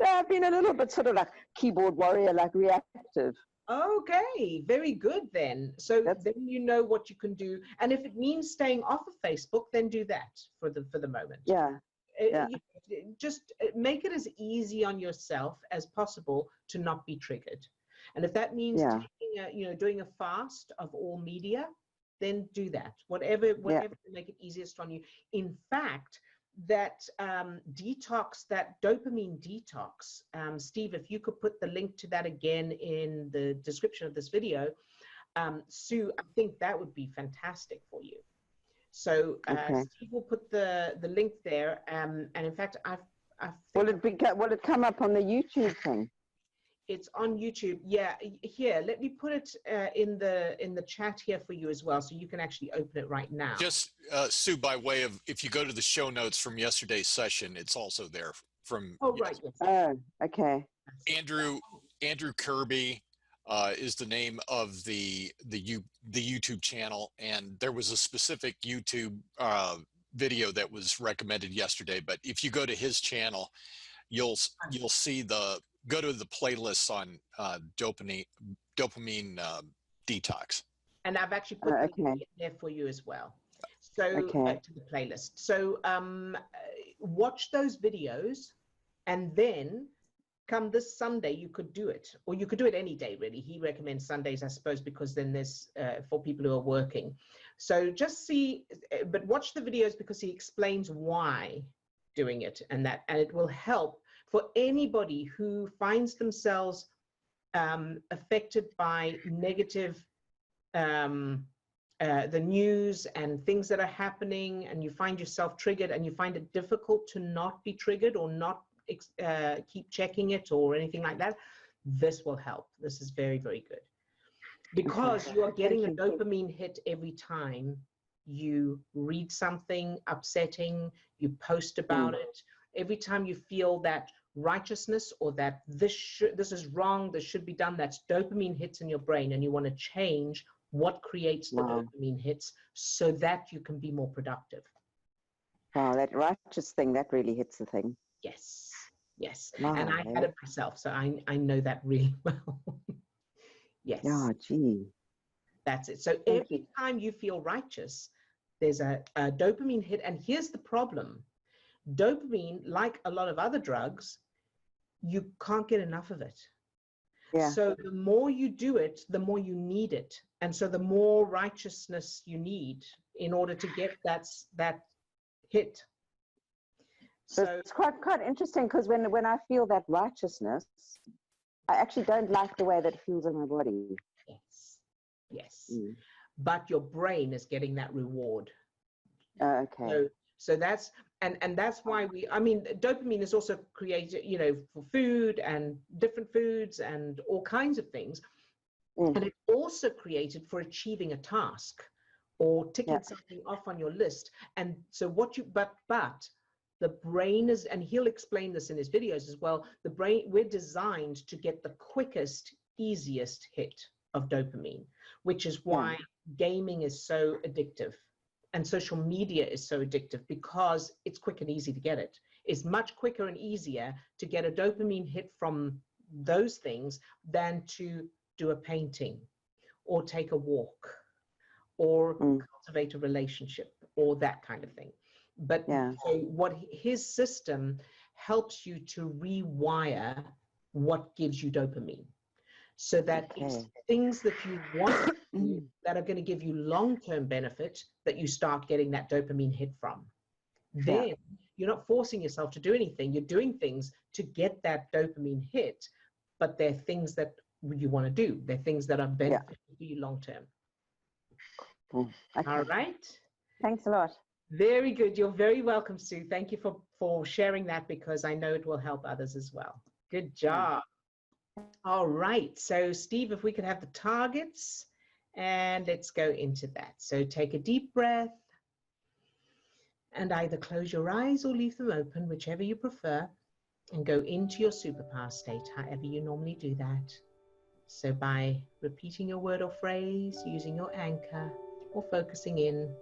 No, I've been a little bit sort of like keyboard warrior, like reactive. Okay, very good then. So then you know what you can do, and if it means staying off of Facebook, then do that for the moment. Yeah. Just make it as easy on yourself as possible to not be triggered. And if that means doing a fast of all media, then do that. Whatever to make it easiest on you. In fact, that detox, that dopamine detox, Steve, if you could put the link to that again in the description of this video, Sue, I think that would be fantastic for you. So Steve will put the link there, and in fact, will it come up on the YouTube thing? It's on YouTube. Yeah, here. Let me put it in the chat here for you as well, so you can actually open it right now. Just Sue, by way of, if you go to the show notes from yesterday's session, it's also there from. Oh right. Yes. Oh, okay. Andrew Kirby is the name of the YouTube channel, and there was a specific YouTube video that was recommended yesterday. But if you go to his channel, you'll see go to the playlists on dopamine detox. And I've actually put the link there for you as well. So back to the playlist. So watch those videos, and then come this Sunday, you could do it, or you could do it any day, really. He recommends Sundays, I suppose, because then there's for people who are working. So just see, but watch the videos because he explains why doing it, and it will help for anybody who finds themselves affected by negative, the news and things that are happening, and you find yourself triggered, and you find it difficult to not be triggered or not keep checking it or anything like that. This will help. This is very, very good, because you are getting a dopamine hit every time you read something upsetting, you post about it. Every time you feel that righteousness, or that this is wrong, this should be done, that's dopamine hits in your brain, and you want to change what creates the dopamine hits so that you can be more productive. Wow, that righteous thing, that really hits the thing. Yes, yes. Wow, and I had it myself, so I know that really well. Yes. Oh, gee. That's it. So every time you feel righteous, there's a dopamine hit. And here's the problem. Dopamine, like a lot of other drugs, you can't get enough of it. Yeah. So the more you do it, the more you need it. And so the more righteousness you need in order to get that hit. So it's quite interesting, because when I feel that righteousness, I actually don't like the way that it feels in my body. Yes. Yes. But your brain is getting that reward. Okay. So that's, and that's why dopamine is also created, for food and different foods and all kinds of things. And it's also created for achieving a task or ticking something off on your list. And so but the brain is, and he'll explain this in his videos as well, the brain, we're designed to get the quickest, easiest hit of dopamine, which is why gaming is so addictive and social media is so addictive, because it's quick and easy to get it. It's much quicker and easier to get a dopamine hit from those things than to do a painting or take a walk or cultivate a relationship or that kind of thing. But so what his system helps you to rewire what gives you dopamine, so that it's things that you want that are going to give you long-term benefit that you start getting that dopamine hit from. Then you're not forcing yourself to do anything. You're doing things to get that dopamine hit, but they're things that you want to do. They're things that are beneficial to you long-term. All right. Thanks a lot. Very good. You're very welcome, Sue. Thank you for sharing that, because I know it will help others as well. Good job. All right. So Steve, if we could have the targets, and let's go into that. So take a deep breath and either close your eyes or leave them open, whichever you prefer, and go into your superpower state, however you normally do that. So by repeating your word or phrase, using your anchor, or focusing in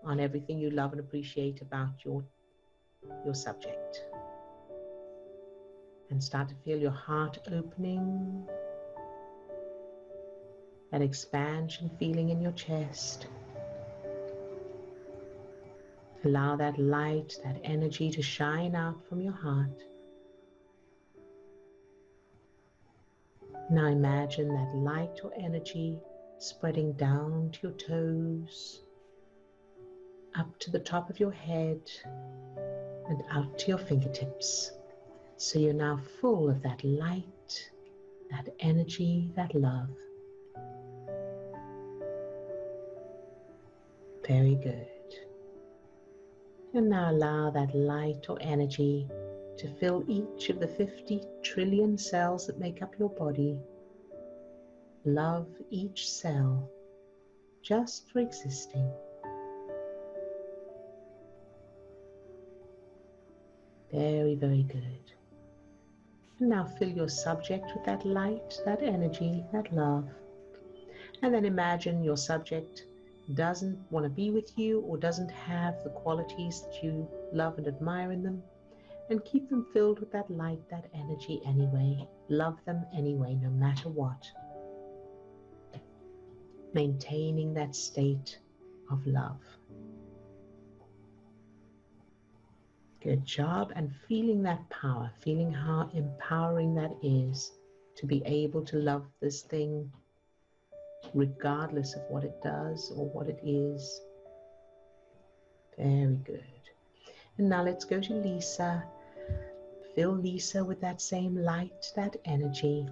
on everything you love and appreciate about your subject. And start to feel your heart opening that expansion feeling in your chest. Allow that light, that energy to shine out from your heart. Now imagine that light or energy spreading down to your toes, up to the top of your head, and out to your fingertips. So you're now full of that light, that energy, that love. Very good. And now allow that light or energy to fill each of the 50 trillion cells that make up your body. Love each cell just for existing. Very, very good. And now fill your subject with that light, that energy, that love. And then imagine your subject doesn't want to be with you or doesn't have the qualities that you love and admire in them. And keep them filled with that light, that energy anyway. Love them anyway, no matter what. Maintaining that state of love. Good job. And feeling that power, feeling how empowering that is to be able to love this thing regardless of what it does or what it is. Very good. And now let's go to Lisa. Fill Lisa with that same light, that energy,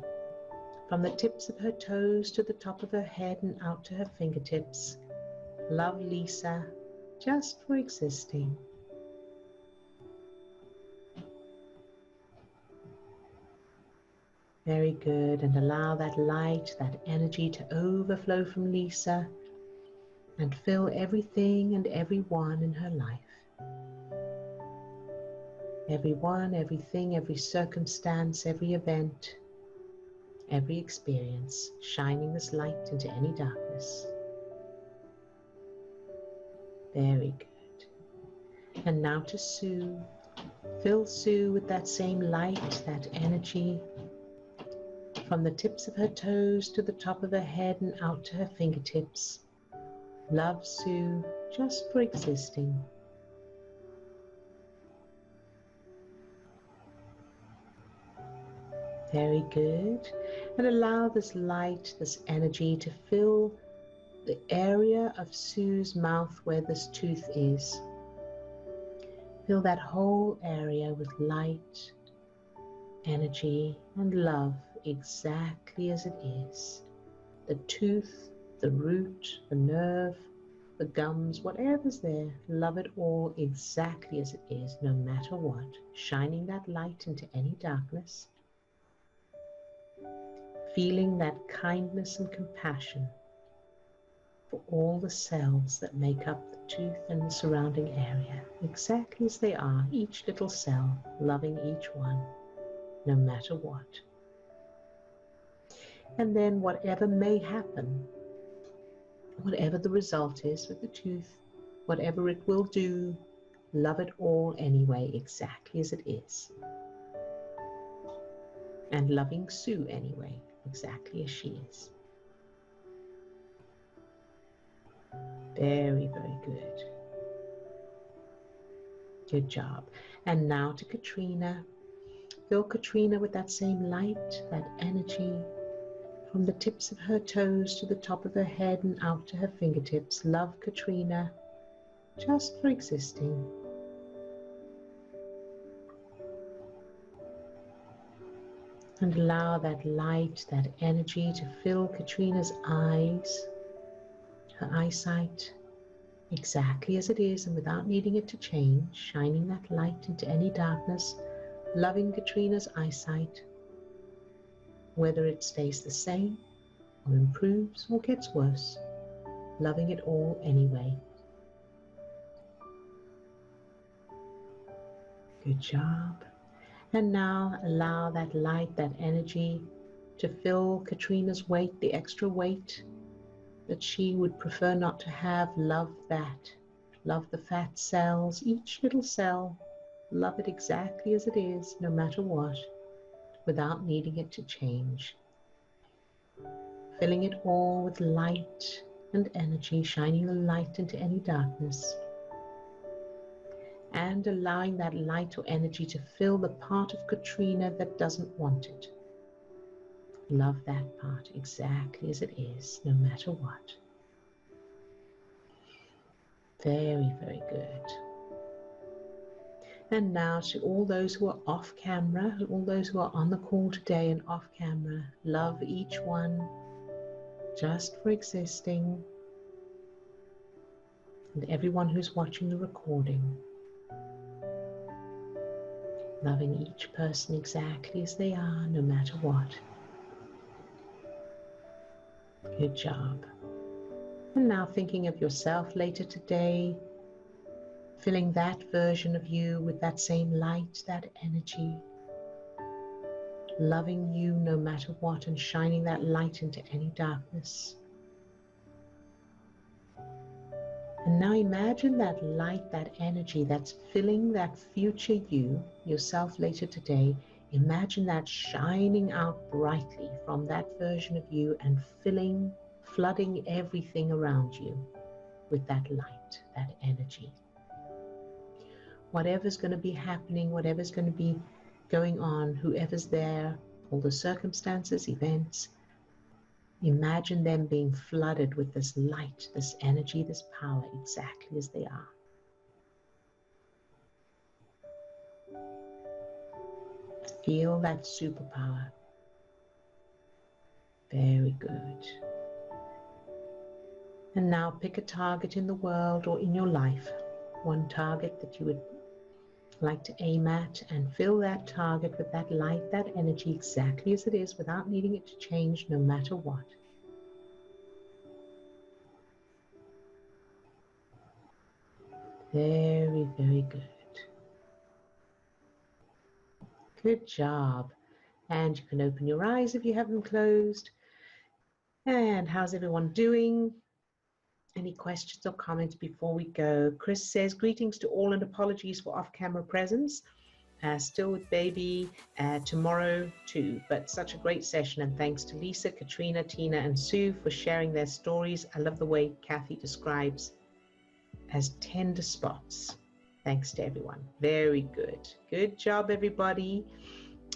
from the tips of her toes to the top of her head and out to her fingertips. Love Lisa just for existing. Very good. And allow that light, that energy to overflow from Lisa and fill everything and everyone in her life. Everyone, everything, every circumstance, every event, every experience, shining this light into any darkness. Very good. And now to Sue. Fill Sue with that same light, that energy, from the tips of her toes to the top of her head and out to her fingertips. Love Sue just for existing. Very good. And allow this light, this energy to fill the area of Sue's mouth where this tooth is. Fill that whole area with light, energy, and love exactly as it is. The tooth, the root, the nerve, the gums, whatever's there, love it all exactly as it is, no matter what, shining that light into any darkness. Feeling that kindness and compassion for all the cells that make up the tooth and the surrounding area, exactly as they are, each little cell, loving each one, no matter what. And then whatever may happen, whatever the result is with the tooth, whatever it will do, love it all anyway, exactly as it is. And loving Sue anyway, exactly as she is. Very, very good. Good job. And now to Katrina. Fill Katrina with that same light, that energy, from the tips of her toes to the top of her head and out to her fingertips. Love Katrina just for existing. And allow that light, that energy to fill Katrina's eyes, her eyesight, exactly as it is and without needing it to change, shining that light into any darkness, loving Katrina's eyesight, whether it stays the same or improves or gets worse, loving it all anyway. Good job. And now allow that light, that energy to fill Katrina's weight, the extra weight that she would prefer not to have. Love that. Love the fat cells, each little cell. Love it exactly as it is, no matter what, without needing it to change. filling it all with light and energy, shining the light into any darkness, and allowing that light or energy to fill the part of Katrina that doesn't want it. Love that part exactly as it is, no matter what. Very, very good. And now to all those who are off camera, all those who are on the call today and off camera, love each one just for existing. And everyone who's watching the recording, loving each person exactly as they are, no matter what. Good job. And now thinking of yourself later today, filling that version of you with that same light, that energy, loving you no matter what, and shining that light into any darkness. And now imagine that light, that energy that's filling that future you, yourself later today. Imagine that shining out brightly from that version of you and flooding everything around you with that light, that energy. Whatever's going to be happening, whatever's going to be going on, whoever's there, all the circumstances, events, imagine them being flooded with this light, this energy, this power, exactly as they are. Feel that superpower. Very good. And now pick a target in the world or in your life, one target that you would like to aim at, and fill that target with that light, that energy exactly as it is, without needing it to change no matter what. Very, very good. Good job. And you can open your eyes if you have them closed. And how's everyone doing? Any questions or comments before we go? Chris says, greetings to all and apologies for off-camera presence. Still with baby tomorrow too, but such a great session, and thanks to Lisa, Katrina, Tina and Sue for sharing their stories. I love the way Kathy describes as tender spots. Thanks to everyone. Very good. Good job, everybody.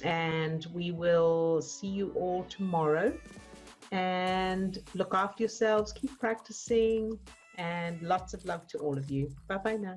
And we will see you all tomorrow. And look after yourselves, keep practicing, and lots of love to all of you. Bye-bye now.